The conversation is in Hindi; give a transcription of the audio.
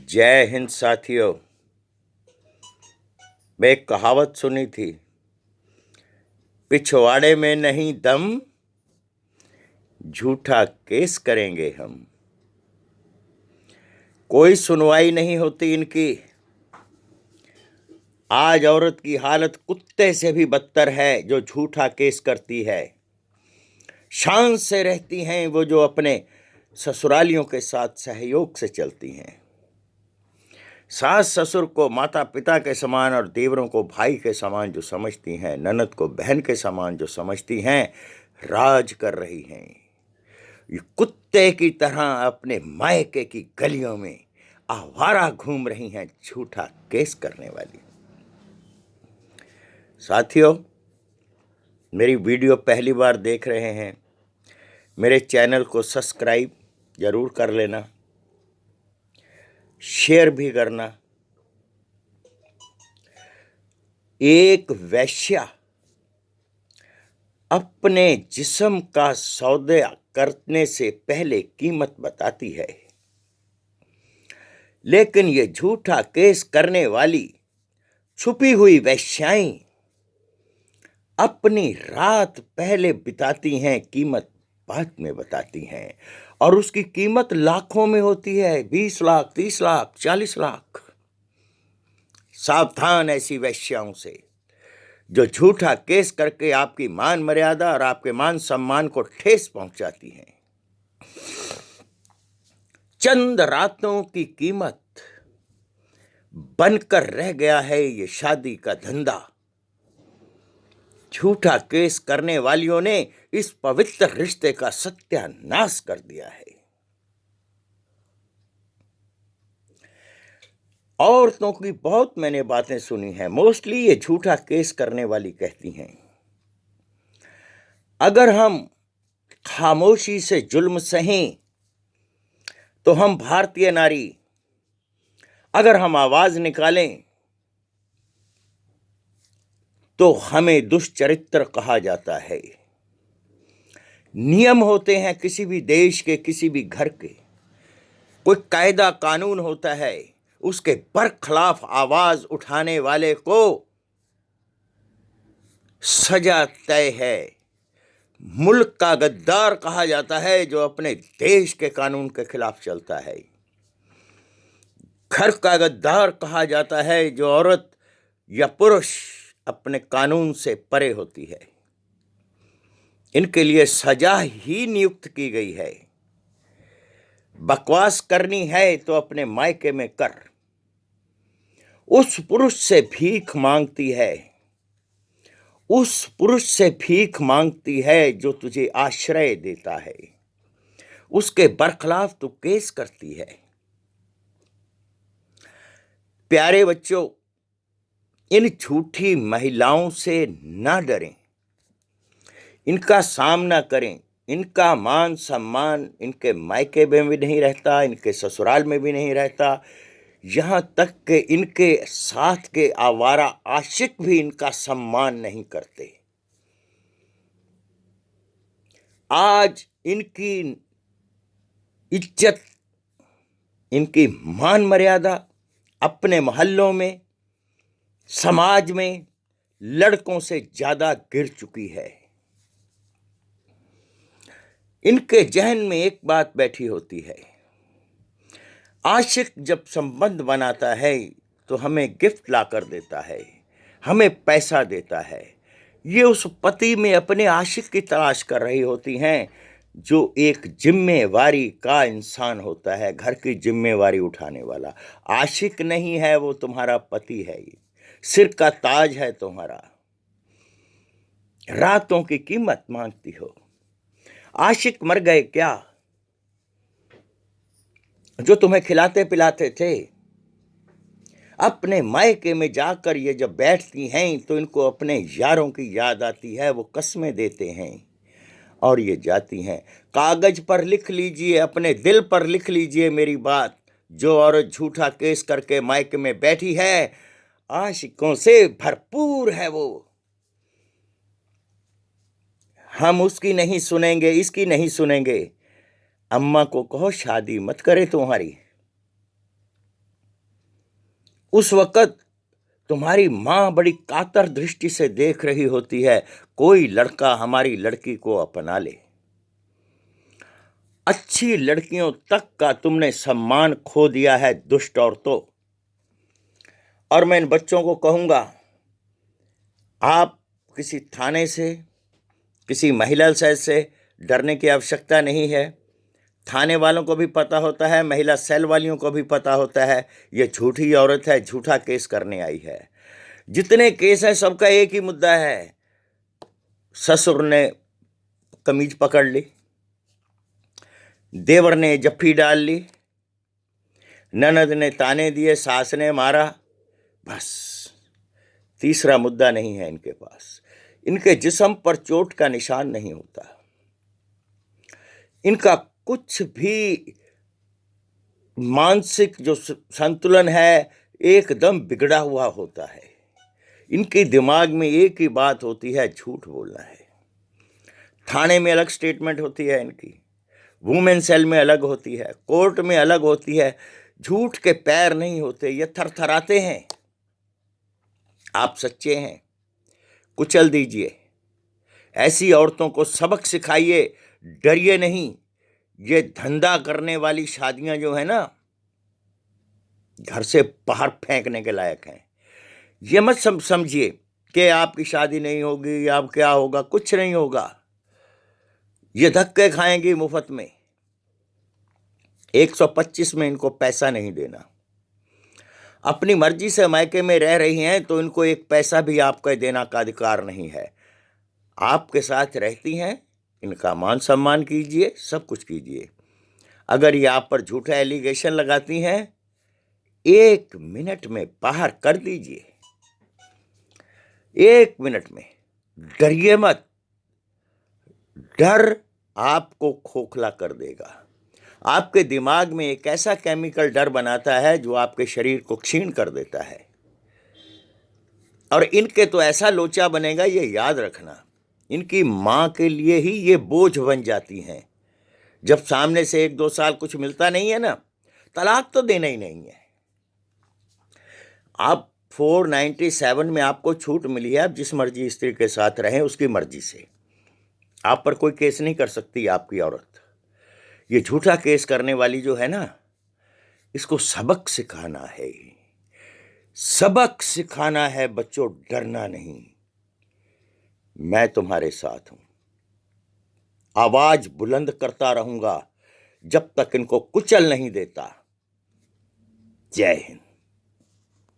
जय हिंद साथियों। मैं एक कहावत सुनी थी, पिछवाड़े में नहीं दम, झूठा केस करेंगे हम। कोई सुनवाई नहीं होती इनकी। आज औरत की हालत कुत्ते से भी बदतर है जो झूठा केस करती है। शान से रहती हैं वो जो अपने ससुरालियों के साथ सहयोग से चलती हैं। सास ससुर को माता पिता के समान और देवरों को भाई के समान जो समझती हैं, ननद को बहन के समान जो समझती हैं, राज कर रही हैं। ये कुत्ते की तरह अपने मायके की गलियों में आवारा घूम रही हैं, झूठा केस करने वाली। साथियों, मेरी वीडियो पहली बार देख रहे हैं, मेरे चैनल को सब्सक्राइब जरूर कर लेना, शेयर भी करना। एक वेश्या अपने जिस्म का सौदा करने से पहले कीमत बताती है, लेकिन ये झूठा केस करने वाली छुपी हुई वेश्याएं अपनी रात पहले बिताती हैं, कीमत बाद में बताती हैं, और उसकी कीमत लाखों में होती है। 20 लाख, 30 लाख, 40 लाख। सावधान ऐसी वेश्याओं से जो झूठा केस करके आपकी मान मर्यादा और आपके मान सम्मान को ठेस पहुंचाती हैं। चंद रातों की कीमत बनकर रह गया है ये शादी का धंधा। झूठा केस करने वालियों ने इस पवित्र रिश्ते का सत्यानाश कर दिया है। औरतों की बहुत मैंने बातें सुनी हैं, मोस्टली ये झूठा केस करने वाली कहती हैं, अगर हम खामोशी से जुल्म सहें तो हम भारतीय नारी, अगर हम आवाज निकालें तो हमें दुष्चरित्र कहा जाता है। नियम होते हैं किसी भी देश के, किसी भी घर के, कोई कायदा कानून होता है, उसके बरखिलाफ आवाज उठाने वाले को सजा तय है। मुल्क का गद्दार कहा जाता है जो अपने देश के कानून के खिलाफ चलता है। घर का गद्दार कहा जाता है जो औरत या पुरुष अपने कानून से परे होती है। इनके लिए सजा ही नियुक्त की गई है। बकवास करनी है तो अपने मायके में कर। उस पुरुष से भीख मांगती है, उस पुरुष से भीख मांगती है जो तुझे आश्रय देता है, उसके बरखिलाफ तू केस करती है। प्यारे बच्चों, इन झूठी महिलाओं से ना डरें, इनका सामना करें। इनका मान सम्मान इनके मायके में भी नहीं रहता, इनके ससुराल में भी नहीं रहता, यहां तक कि इनके साथ के आवारा आशिक भी इनका सम्मान नहीं करते। आज इनकी इज्जत, इनकी मान मर्यादा अपने मोहल्लों में, समाज में लड़कों से ज्यादा गिर चुकी है। इनके जहन में एक बात बैठी होती है, आशिक जब संबंध बनाता है तो हमें गिफ्ट ला कर देता है, हमें पैसा देता है। ये उस पति में अपने आशिक की तलाश कर रही होती हैं जो एक जिम्मेवारी का इंसान होता है, घर की जिम्मेवारी उठाने वाला। आशिक नहीं है वो, तुम्हारा पति है, ये सिर का ताज है तुम्हारा। रातों की कीमत मांगती हो। आशिक मर गए क्या जो तुम्हें खिलाते पिलाते थे? अपने मायके में जाकर ये जब बैठती हैं तो इनको अपने यारों की याद आती है, वो कस्में देते हैं और ये जाती हैं। कागज पर लिख लीजिए, अपने दिल पर लिख लीजिए मेरी बात, जो औरत झूठा केस करके मायके में बैठी है, आशिकों से भरपूर है वो। हम उसकी नहीं सुनेंगे, इसकी नहीं सुनेंगे। अम्मा को कहो शादी मत करे तुम्हारी। उस वक़्त तुम्हारी माँ बड़ी कातर दृष्टि से देख रही होती है, कोई लड़का हमारी लड़की को अपना ले। अच्छी लड़कियों तक का तुमने सम्मान खो दिया है दुष्ट औरतों। और मैं इन बच्चों को कहूँगा, आप किसी थाने से, किसी महिला सेल से डरने की आवश्यकता नहीं है। थाने वालों को भी पता होता है, महिला सेल वालियों को भी पता होता है, ये झूठी औरत है, झूठा केस करने आई है। जितने केस हैं सबका एक ही मुद्दा है, ससुर ने कमीज पकड़ ली, देवर ने जफ्फी डाल ली, ननद ने ताने दिए, सास ने मारा, बस। तीसरा मुद्दा नहीं है इनके पास। इनके जिस्म पर चोट का निशान नहीं होता। इनका कुछ भी मानसिक जो संतुलन है एकदम बिगड़ा हुआ होता है। इनके दिमाग में एक ही बात होती है, झूठ बोलना है। थाने में अलग स्टेटमेंट होती है इनकी, वुमेन सेल में अलग होती है, कोर्ट में अलग होती है। झूठ के पैर नहीं होते, ये थरथराते हैं। आप सच्चे हैं, कुचल दीजिए। ऐसी औरतों को सबक सिखाइए, डरिए नहीं। ये धंधा करने वाली शादियां जो है ना, घर से बाहर फेंकने के लायक हैं। ये मत समझिए कि आपकी शादी नहीं होगी, आप क्या होगा, कुछ नहीं होगा। ये धक्के खाएंगी मुफ्त में। 125 में इनको पैसा नहीं देना। अपनी मर्जी से मायके में रह रही हैं तो इनको एक पैसा भी आपका देना का अधिकार नहीं है। आपके साथ रहती हैं, इनका मान सम्मान कीजिए, सब कुछ कीजिए। अगर ये आप पर झूठा एलिगेशन लगाती हैं, 1 मिनट में बाहर कर दीजिए। 1 मिनट में। डरिए मत। डर आपको खोखला कर देगा। आपके दिमाग में एक ऐसा केमिकल डर बनाता है जो आपके शरीर को क्षीण कर देता है। और इनके तो ऐसा लोचा बनेगा, ये याद रखना। इनकी माँ के लिए ही ये बोझ बन जाती हैं। जब सामने से 1-2 साल कुछ मिलता नहीं है ना, तलाक तो देना ही नहीं है। आप 497 में आपको छूट मिली है, आप जिस मर्जी स्त्री के साथ रहें उसकी मर्जी से। आप पर कोई केस नहीं कर सकती आपकी औरत। ये झूठा केस करने वाली जो है ना, इसको सबक सिखाना है। सबक सिखाना है बच्चों, डरना नहीं। मैं तुम्हारे साथ हूं। आवाज बुलंद करता रहूंगा जब तक इनको कुचल नहीं देता। जय हिंद।